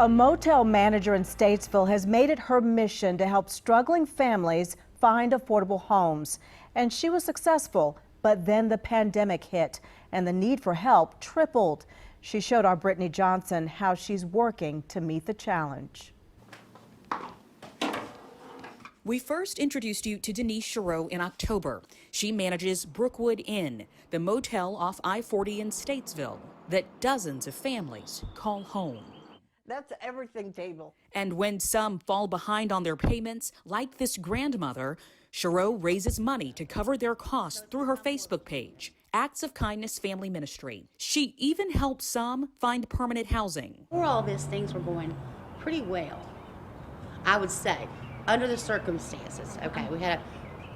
A motel manager in Statesville has made it her mission to help struggling families find affordable homes. And she was successful, but then the pandemic hit and the need for help tripled. She showed our Brittany Johnson how she's working to meet the challenge. We first introduced you to Denise Chereau in October. She manages Brookwood Inn, the motel off I-40 in Statesville that dozens of families call home. That's everything table. And when some fall behind on their payments, like this grandmother, Chereau raises money to cover their costs through her Facebook page, Acts of Kindness Family Ministry. She even helps some find permanent housing. For all this, things were going pretty well, I would say, under the circumstances. Okay,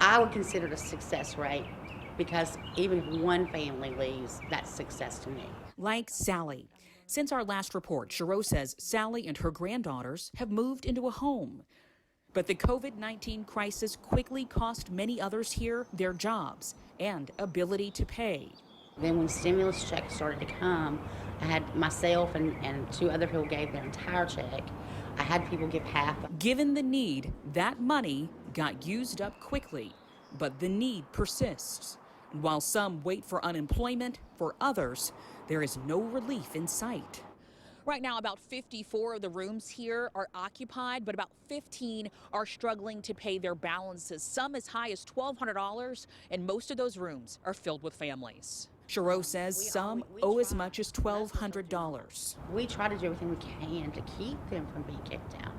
I would consider it a success rate, because even if one family leaves, that's success to me. Like Sally. Since our last report, Chereau says Sally and her granddaughters have moved into a home. But the COVID-19 crisis quickly cost many others here their jobs and ability to pay. Then when stimulus checks started to come, I had myself and two other people gave their entire check. I had people give half. Given the need, that money got used up quickly, but the need persists. And while some wait for unemployment, for others, there is no relief in sight. Right now, about 54 of the rooms here are occupied, but about 15 are struggling to pay their balances, some as high as $1,200, and most of those rooms are filled with families. Chereau says some owe as much as $1,200. We try to do everything we can to keep them from being kicked out.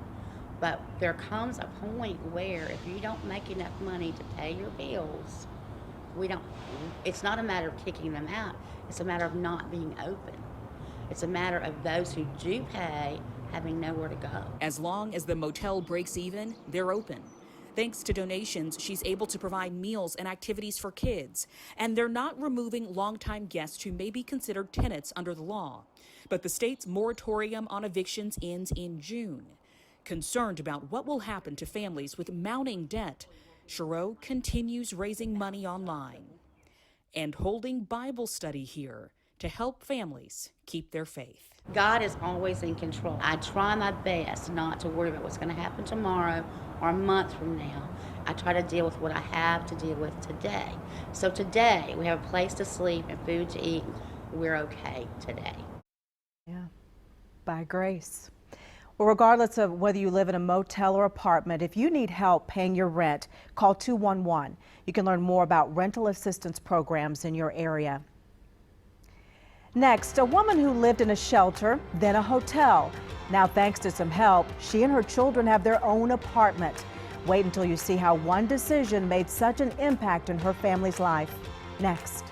But there comes a point where if you don't make enough money to pay your bills, it's not a matter of kicking them out, it's a matter of not being open. It's a matter of those who do pay having nowhere to go. As long as the motel breaks even, they're open. Thanks to donations, she's able to provide meals and activities for kids. And they're not removing longtime guests who may be considered tenants under the law. But the state's moratorium on evictions ends in June. Concerned about what will happen to families with mounting debt, Chereau continues raising money online and holding Bible study here to help families keep their faith. God is always in control. I try my best not to worry about what's going to happen tomorrow or a month from now. I try to deal with what I have to deal with today. So today, we have a place to sleep and food to eat. We're okay today. Yeah, by grace. Well, regardless of whether you live in a motel or apartment, if you need help paying your rent, call 211. You can learn more about rental assistance programs in your area. Next, a woman who lived in a shelter, then a hotel. Now, thanks to some help, she and her children have their own apartment. Wait until you see how one decision made such an impact in her family's life. Next.